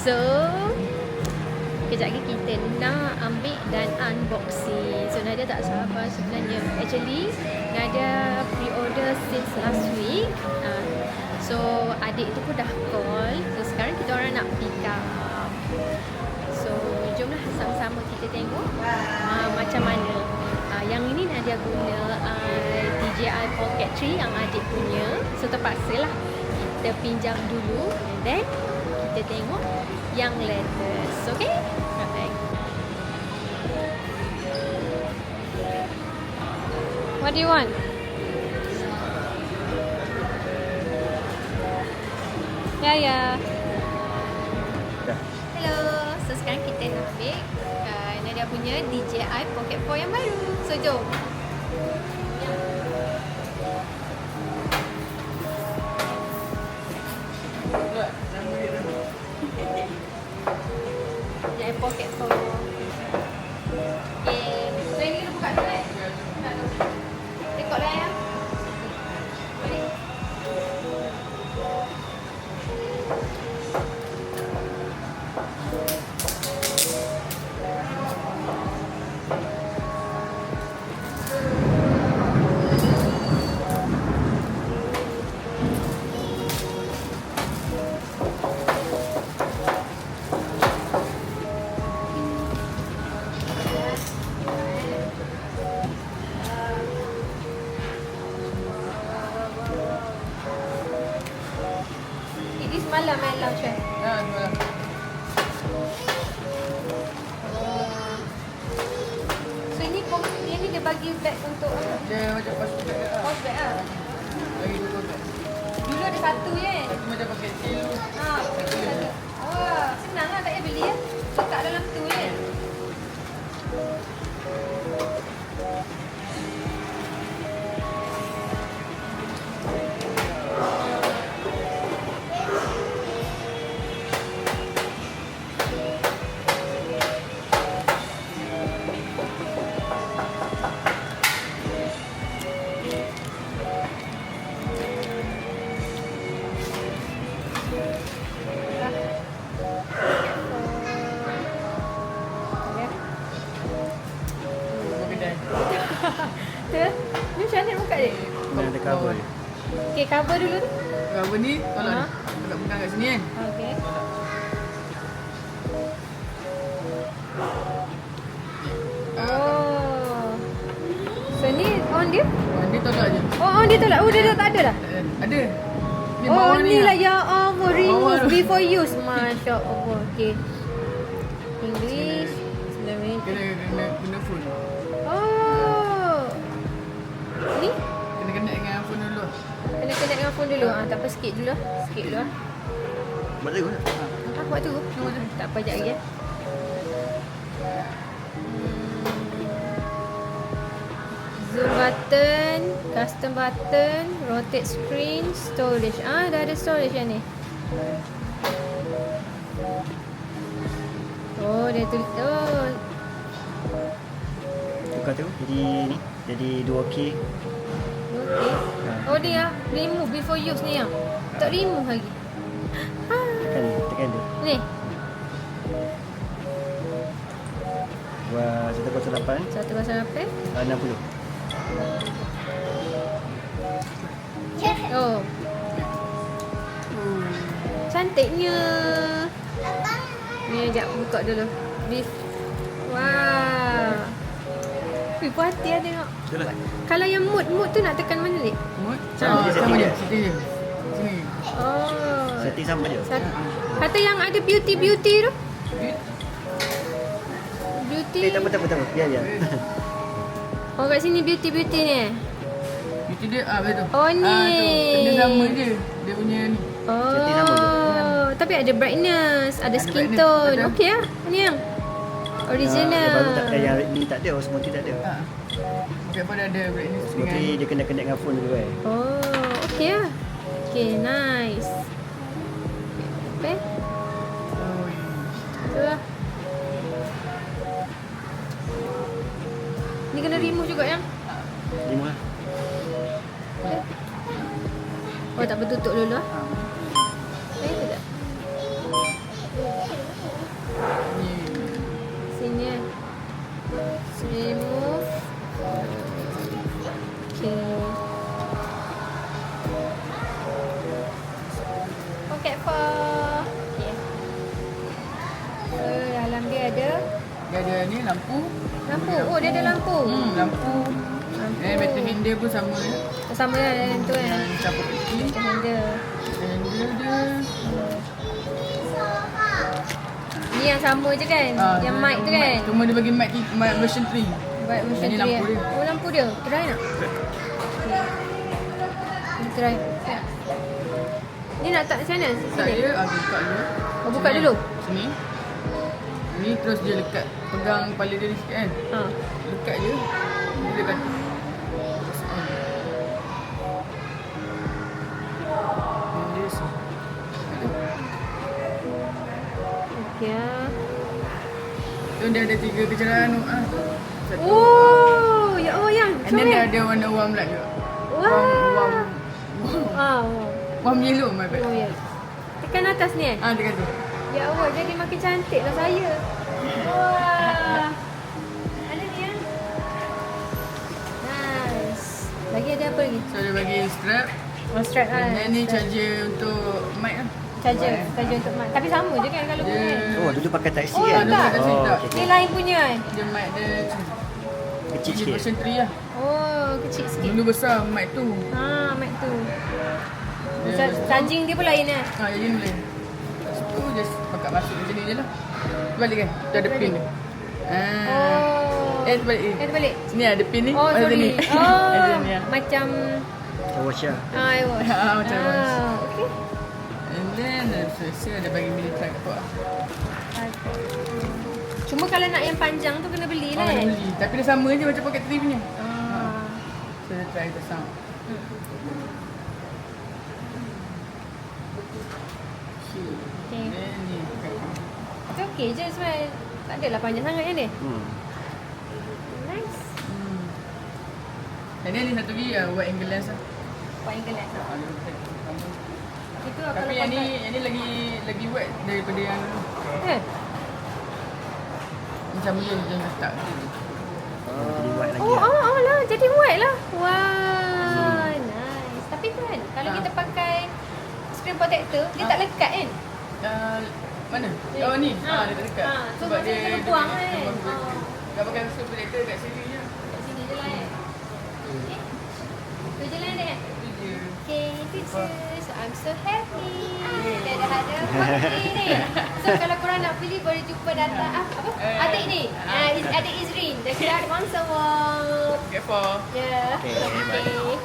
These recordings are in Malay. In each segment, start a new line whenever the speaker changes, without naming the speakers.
So kejap lagi kita nak ambil dan unboxing. So Nadia tak sabar sebenarnya. Actually Nadia pre-order since last week. So adik tu pun dah call. So sekarang kita orang nak pick up. So jomlah sama-sama kita tengok macam mana. Yang ini Nadia guna DJI Pocket 3 yang adik punya. So terpaksalah kita pinjam dulu and then kita tengok yang latest. Okay? Alright. What do you want? Ya. Hello. So sekarang kita nak ambil Nadia punya DJI Pocket 4 yang baru. So jom. DJI Pocket 4. Okay. So ini kita buka dulu eh. Rekod lah ya. Boleh? Ini semalam launch kan?
Ya, semalam.
So ini dia bagi bag untuk apa?
Dia macam pas bag lah.
Post bag lah.
Lagi dua bag.
Dulu ada satu je.
Satu macam pakai kecil.
Pakai satu. Oh, senang lah tak payah beli ya. Letak dalam tu je. Ni macam mana nak buka dia?
Ni ada cover dia.
Okay, cover dulu tu.
Cover ni tolak dekat pegang kat sini kan.
Okay. Oh. So ni on dia?
Dia tolak je.
Oh, on dia tolak. Oh, dia dah tak ada dah.
Ada. Ni
Oh,
bawah
ni
lah.
lah ya Allah. Remove
Bawah.
before use. Masya Allah. Okay. English. Bismillahirrahmanirrahim.
Kena phone.
Oh. Ni?
Kena dengan phone dulu.
Kena connect dengan phone dulu. Tak apa, sikit dulu lah. Sikit dulu lah.
Buat lagu tak?
Buat tu. Tak apa, sekejap lagi ya. Zoom button, custom button, rotate screen, storage. Dah ada storage yang ni. Oh, dia tulis. Oh,
Tukar tu jadi ni. Jadi 2K.
okay. Oh, dia remove before use ni yang. Tak remove lagi.
Tekan dia.
Ni.
Buat 108
108.
60.
Oh. Cantiknya. Ni sekejap buka dulu. Beef. Wah. Puas hati lah tengok.
Betul lah.
Kalau yang mood tu nak tekan mana ni?
Mood.
Sama je,
Sama
setting
je.
dia.
Setting je. Sini.
Oh.
Setting sama je.
Kata yang ada beauty tu. Beauty.
Tak apa. Biar je.
Oh, kat sini beauty ni.
Itu dia betul.
Oh, ni.
Tu. Kena sama je. Dia punya ni.
Setting sama je.
Oh, tapi ada brightness, ada skin
brightness,
tone.
ada.
Okey lah. Ni yang original.
Baru tak yang ni tak ada, smoothie tak ada.
Okey, apa dia ada brightness
Smoothie dia kena connect dengan phone dulu kan.
Oh, okey lah. Okay, nice. Okay.
Oh,
Tu lah. Ni kena remove juga yang.
5 lah.
Okay. Oh, tak bertutup dulu lah. Okay, sekejap.
lampu.
Lampu. Oh, dia ada lampu.
Lampu.
Lampu.
Battle handle pun sama ya.
Sama dengan tu kan.
Siapa kecil.
Battle handle.
Handle dia.
Ni yang sama je kan? Yang mic tu kan?
Cuma dia bagi mic version 3.
Mic version
Ini
3
lampu dia.
Oh, lampu dia. Try nak? Try. Ni nak tak macam mana?
Tak
Sini?
dia, buka dulu.
Oh, buka dulu?
Sini. Ni terus dia lekat. Pegang kepala dia ni sikit kan.
Ha.
Lekat je. Dia lekat.
Okey ah.
Tu dia ada 3 kecerahan tu. Satu.
Oh, ya Allah yang.
And then dia ada warna warm light juga.
Wah. Ah,
Warm yellow my bad.
oh ya. Tekan atas ni eh?
Dekat tu.
Ya Allah, jadi makin cantik lah saya. Wah. Ada ni ya. Nice. Lagi ada apa lagi?
So dia bagi strap.
Oh, strap lah.
And then ni charger untuk mic lah.
Charger untuk mic. Tapi sama je kan kalau
Dia
guna.
Oh, dulu pakai Type C
Oh,
kan?
tak.
Type C tak.
okey.
Ni lain punya kan?
Dia mic dia
Kecil
dia
sikit.
version 3 lah.
Oh, kecil sikit.
Dulu besar mic tu.
Ha, mic tu.
Dia
Charging dia pun lain eh.
jadi ni boleh. Lepas tu just pakat masuk macam ni je lah. Balik kan? Tu ada pin dia.
Oh.
Terbalik ni.
Terbalik.
Sini ada pin ni.
Oh,
Macam
sorry.
ni.
Oh,
Macam ni lah.
macam
Watch lah.
I watch.
Macam watch.
Okay.
And then selesa ada bagi mini tripod.
Cuma kalau nak yang panjang tu kena beli lah
Kena
eh.
beli. Tapi dia sama je macam pocket 3 punya.
Ah.
So dia try the sound.
Okay.
Then ni.
Itu okey je sebenarnya. Tak adalah panjang sangat kan dia. Nice.
Dan ni ada satu lagi wide angle lens lah.
Wide angle lens. Itu kalau
Tapi yang ni lagi wide daripada yang dulu.
Eh,
Macam dia letak.
Jadi white lagi
oh,
lah.
lah. Jadi wide lah. Wah, nice. Tapi tu kan, kalau kita pakai screen protector, dia tak lekat kan?
Mana?
Ni.
Oh ni.
Ha.
Dia tak dekat.
Ha. So, masa kena buang kan?
Dah pakai screen protector kat sini je.
Kat sini je lah eh. Okay. Tu je lah dia kan?
Itu je.
Okay, itu je. So, I'm so happy. Dia dah ada birthday ni. So, kalau korang nak beli, boleh jumpa datang. Apa? Adik ni. Adik Izrin. Dekat Wangsawak.
Get for.
Ya.
Okay,
Okay.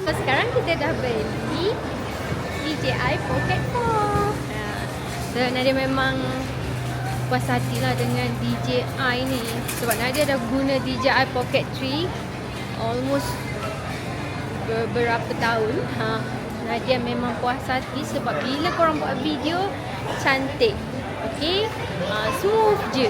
So, sekarang kita dah beli DJI Pocket 4. So, Nadia memang puas hati lah dengan DJI ni. Sebab Nadia dah guna DJI Pocket 3 almost beberapa tahun. Nadia memang puas hati sebab bila korang buat video cantik. Okay, smooth je.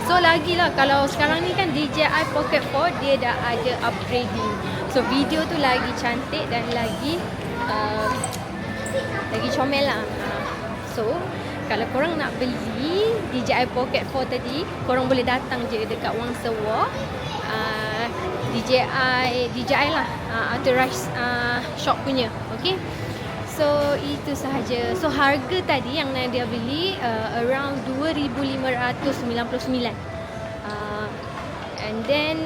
So lagilah kalau sekarang ni kan DJI Pocket 4 dia dah ada upgrading. So video tu lagi cantik dan lagi comel lah. So kalau korang nak beli DJI Pocket 4 tadi, korang boleh datang je dekat Wangsawak. DJI lah, authorized shop punya. Okay, so itu sahaja. So harga tadi yang Nadia beli around 2,599. And then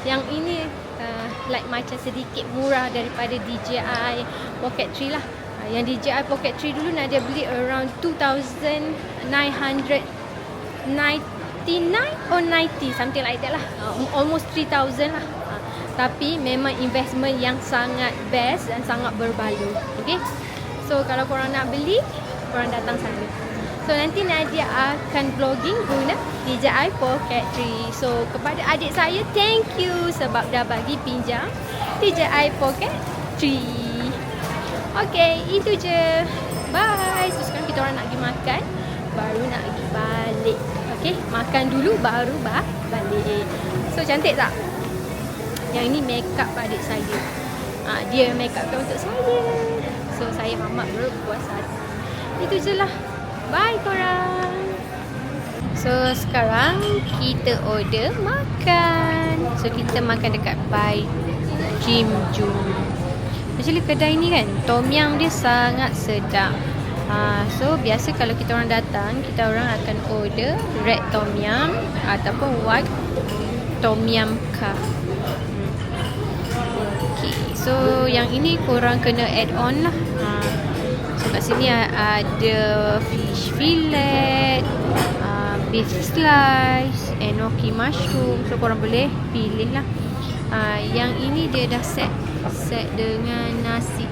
yang ini like macam sedikit murah daripada DJI Pocket 3 lah. Yang DJI Pocket 3 dulu Nadia beli around 2,999 or 90, something like that lah. Almost 3,000 lah. Tapi memang investment yang sangat best dan sangat berbaloi. Okay, so kalau korang nak beli, korang datang sana. So nanti Nadia akan vlogging guna DJI Pocket 3. So kepada adik saya, thank you sebab dah bagi pinjam DJI Pocket 3. Okay, itu je. Bye. So sekarang kita orang nak pergi makan, baru nak pergi balik. Okay, makan dulu baru balik. So cantik tak? Yang ini makeup adik saya. Dia makeupkan untuk saya. So saya amat berpuas hati. Itu je lah. Bye korang. So sekarang kita order makan. So kita makan dekat Bai Jim Jun. Actually kedai ni kan, tom yum dia sangat sedap. So biasa kalau kita orang datang, kita orang akan order red tom yum ataupun white tom yum ka. Okay, so yang ini korang kena add on lah. So kat sini ada fish fillet, beef slice, enoki mushroom. So korang boleh pilih lah. Yang ini dia dah set dengan nasi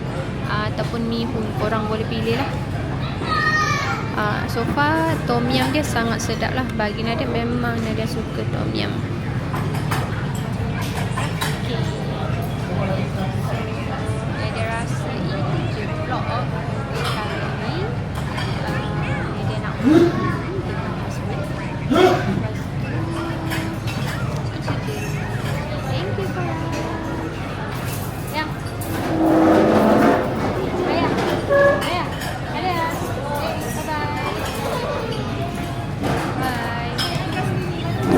ataupun mihun, korang boleh pilih lah. So far tom yum dia sangat sedap lah. Bagi Nadia, memang Nadia suka tom yum. Okay. Nadia rasa ini je vlog kali ni. Nadia nak